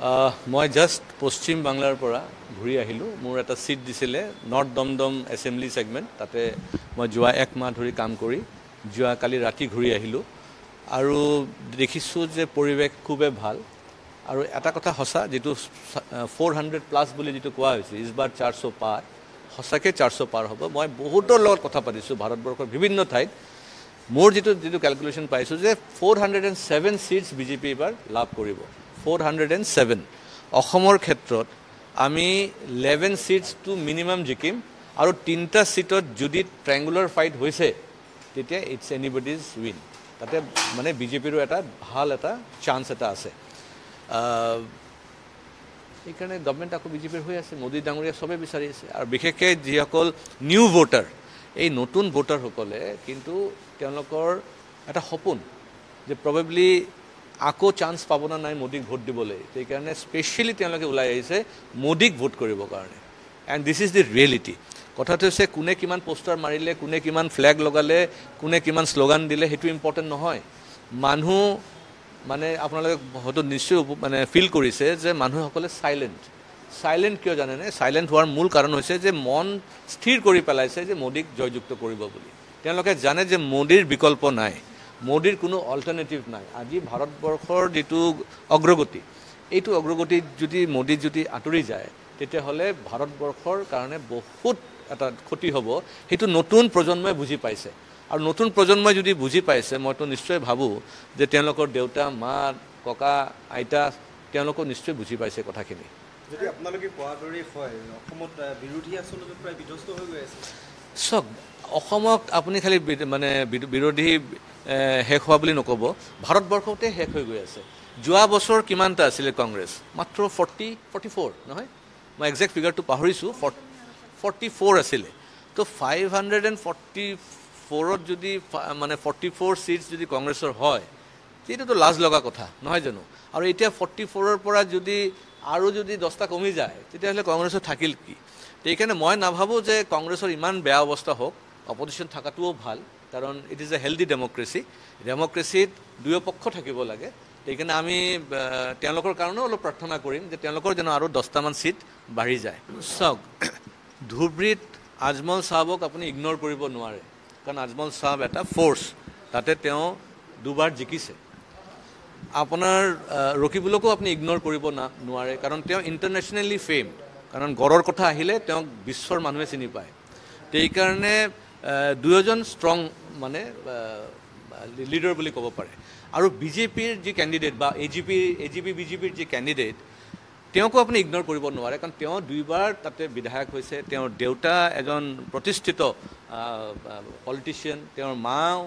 মই জাষ্ট পশ্চিম বাংলাৰ পৰা ঘূৰি আহিলোঁ। মোৰ এটা ছিট দিছিলে নৰ্থ দমদম এছেম্বলি ছেগমেণ্ট, তাতে মই যোৱা 1 মাহ ধৰি কাম কৰি যোৱাকালি ৰাতি ঘূৰি আহিলোঁ আৰু দেখিছোঁ যে পৰিৱেশ খুবেই ভাল। আৰু এটা কথা সঁচা, যিটো 400+ বুলি যিটো কোৱা হৈছে, ইছবাৰ 400 পাৰ, সঁচাকৈ 400 পাৰ হ'ব। মই বহুতৰ লগত কথা পাতিছোঁ ভাৰতবৰ্ষৰ বিভিন্ন ঠাইত। মোৰ যিটো কেলকুলেশ্যন পাইছোঁ যে 407 ছিটছ বিজেপি এইবাৰ লাভ কৰিব। 407 অসমৰ ক্ষেত্ৰত আমি 11 ছিটছটো মিনিমাম জিকিম আৰু 3টা ছিটত যদি ট্ৰাইংগুলাৰ ফাইট হৈছে তেতিয়া ইটছ এনিবডিজ উইন। তাতে মানে বিজেপিৰো এটা ভাল এটা চান্স এটা আছে। সেইকাৰণে গভৰ্ণমেণ্ট আকৌ বিজেপিৰ হৈ আছে, মোদী ডাঙৰীয়া চবেই বিচাৰি আছে। আৰু বিশেষকৈ যিসকল নিউ ভোটাৰ, এই নতুন ভোটাৰসকলে কিন্তু তেওঁলোকৰ এটা সপোন যে প্ৰবেবলি আকৌ চান্স পাব না নাই মোদীক ভোট দিবলৈ। সেইকাৰণে স্পেচিয়েলি তেওঁলোকে ওলাই আহিছে মোদীক ভোট কৰিবৰ কাৰণে। And this is the reality. কথাটো হৈছে কোনে কিমান পোষ্টাৰ মাৰিলে, কোনে কিমান ফ্লেগ লগালে, কোনে কিমান শ্লোগান দিলে, সেইটো ইম্পৰ্টেণ্ট নহয়। মানুহ মানে আপোনালোকে হয়তো নিশ্চয় মানে ফিল কৰিছে যে মানুহসকলে চাইলেণ্ট কিয় জানেনে? চাইলেণ্ট হোৱাৰ মূল কাৰণ হৈছে যে মন স্থিৰ কৰি পেলাইছে যে মোদীক জয়যুক্ত কৰিব বুলি। তেওঁলোকে জানে যে মোদীৰ বিকল্প নাই, মোদীৰ কোনো অল্টাৰনেটিভ নাই। আজি ভাৰতবৰ্ষৰ যিটো অগ্ৰগতি, এইটো অগ্ৰগতিত যদি মোদী যদি আঁতৰি যায় তেতিয়াহ'লে ভাৰতবৰ্ষৰ কাৰণে বহুত এটা ক্ষতি হ'ব। সেইটো নতুন প্ৰজন্মই বুজি পাইছে। আৰু নতুন প্ৰজন্মই যদি বুজি পাইছে, মইতো নিশ্চয় ভাবোঁ যে তেওঁলোকৰ দেউতা, মা, ককা, আইতা তেওঁলোকেও নিশ্চয় বুজি পাইছে কথাখিনি। যদি আপোনালোকে কোৱাৰ দৰেই হয়, অসমত বিৰোধী আচলতে প্ৰায় বিধ্বস্ত হৈ গৈ আছে। চাওক, অসমক আপুনি খালি মানে বিৰোধী শেষ হোৱা বুলি নক'ব, ভাৰতবৰ্ষতে শেষ হৈ গৈ আছে। যোৱা বছৰ কিমানটা আছিলে কংগ্ৰেছ? মাত্ৰ 44 নহয়, মই একজেক্ট ফিগাৰটো পাহৰিছোঁ, 44 আছিলে। তো 544ত যদি মানে 44 ছিটছ যদি কংগ্ৰেছৰ হয়, সেইটোতো লাজ লগা কথা নহয় জানো? আৰু এতিয়া 44ৰ পৰা যদি আৰু যদি 10টা কমি যায় তেতিয়াহ'লে কংগ্ৰেছৰ থাকিল কি? সেইকাৰণে মই নাভাবোঁ যে কংগ্ৰেছৰ ইমান বেয়া অৱস্থা হওক। অপজিশ্যন থকাটোও ভাল, কাৰণ it is a healthy democracy. Democratic দুয়ো পক্ষ থাকিব লাগে। সেইকাৰণে আমি তেওঁলোকৰ কাৰণেও অলপ প্ৰাৰ্থনা কৰিম যে তেওঁলোকৰ যেন আৰু 10টামান ছিট বাঢ়ি যায়। চাওক, ধুবুৰীত আজমল চাহাবক আপুনি ইগন'ৰ কৰিব নোৱাৰে, কাৰণ আজমল চাহাব এটা ফ'ৰ্চ, তাতে তেওঁ 2বাৰ জিকিছে। আপোনাৰ ৰকিবুলকো আপুনি ইগন'ৰ কৰিব নোৱাৰে, কাৰণ তেওঁ ইণ্টাৰনেশ্যনেলি ফেমড। কাৰণ গড়ৰ কথা আহিলে তেওঁক বিশ্বৰ মানুহে চিনি পায়। সেইকাৰণে দুয়োজন ষ্ট্ৰং মানে লিডাৰ বুলি ক'ব পাৰে। আৰু বিজেপিৰ যি কেণ্ডিডেট বা এজিপি বিজেপিৰ যি কেণ্ডিডেট, তেওঁকো আপুনি ইগন'ৰ কৰিব নোৱাৰে, কাৰণ তেওঁ 2বাৰ তাতে বিধায়ক হৈছে। তেওঁৰ দেউতা এজন প্ৰতিষ্ঠিত পলিটিচিয়ান, তেওঁৰ মাও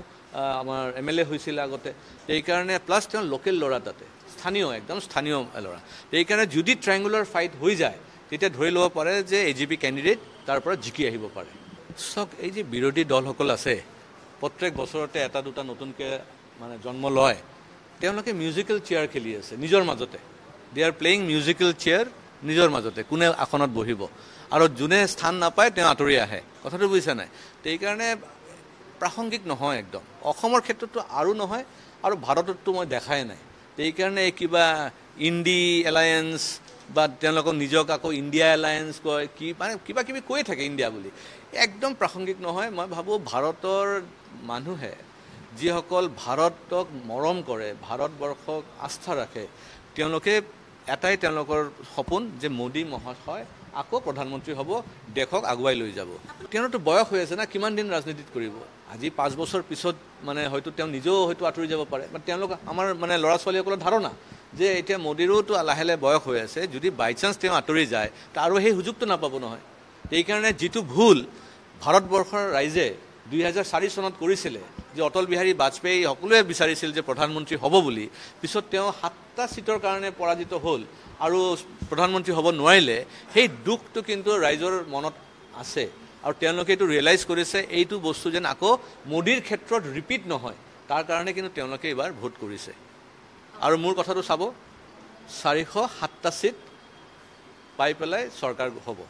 আমাৰ MLA হৈছিলে আগতে। সেইকাৰণে প্লাছ তেওঁ লোকেল ল'ৰা, তাতে স্থানীয়, একদম স্থানীয় ল'ৰা। সেইকাৰণে যদি ট্ৰাইংগুলাৰ ফাইট হৈ যায় তেতিয়া ধৰি ল'ব পাৰে যে এজিপি কেণ্ডিডেট তাৰ পৰা জিকি আহিব পাৰে। চাওক, এই যে বিৰোধী দলসকল আছে, প্ৰত্যেক বছৰতে এটা দুটা নতুনকৈ মানে জন্ম লয়। তেওঁলোকে মিউজিকেল চেয়াৰ খেলি আছে নিজৰ মাজতে। দে আৰ প্লেয়িং মিউজিকেল চেয়াৰ নিজৰ মাজতে, কোনে আসনত বহিব। আৰু যোনে স্থান নাপায় তেওঁ আঁতৰি আহে। কথাটো বুজিছে নাই? সেইকাৰণে প্ৰাসংগিক নহয় একদম। অসমৰ ক্ষেত্ৰতো আৰু নহয়, আৰু ভাৰততো মই দেখাই নাই। সেইকাৰণে কিবা ইণ্ডি এলায়েন্স বা তেওঁলোকক নিজক আকৌ ইণ্ডিয়া এলায়েন্স কয়, কি মানে কিবা কিবি কৈয়ে থাকে ইণ্ডিয়া বুলি। একদম প্ৰাসংগিক নহয়। মই ভাবোঁ ভাৰতৰ মানুহে, যিসকল ভাৰতক মৰম কৰে, ভাৰতবৰ্ষক আস্থা ৰাখে, তেওঁলোকে এটাই তেওঁলোকৰ সপোন যে মোদী মহাশয় আকৌ প্ৰধানমন্ত্ৰী হ'ব, দেশক আগুৱাই লৈ যাব। তেওঁৰতো বয়স হৈ আছে না, কিমান দিন ৰাজনীতিত কৰিব? আজি 5 বছৰ পিছত মানে হয়তো তেওঁ নিজেও হয়তো আঁতৰি যাব পাৰে। তেওঁলোক আমাৰ মানে ল'ৰা ছোৱালীসকলৰ ধাৰণা যে এতিয়া মোদীৰোতো লাহে লাহে বয়স হৈ আছে, যদি বাই চান্স তেওঁ আঁতৰি যায় আৰু সেই সুযোগটো নাপাব নহয়। সেইকাৰণে যিটো ভুল ভাৰতবৰ্ষৰ ৰাইজে 2004 চনত কৰিছিলে, যে অটল বিহাৰী বাজপেয়ী সকলোৱে বিচাৰিছিল যে প্ৰধানমন্ত্ৰী হ'ব বুলি, পিছত তেওঁ 7টা ছিটৰ কাৰণে পৰাজিত হ'ল আৰু প্ৰধানমন্ত্ৰী হ'ব নোৱাৰিলে, সেই দুখটো কিন্তু ৰাইজৰ মনত আছে। আৰু তেওঁলোকে এইটো ৰিয়েলাইজ কৰিছে এইটো বস্তু যেন আকৌ মোদীৰ ক্ষেত্ৰত ৰিপিট নহয়, তাৰ কাৰণে কিন্তু তেওঁলোকে এইবাৰ ভোট কৰিছে। আৰু মোৰ কথাটো চাব, 407টা ছিট পাই পেলাই চৰকাৰ হ'ব।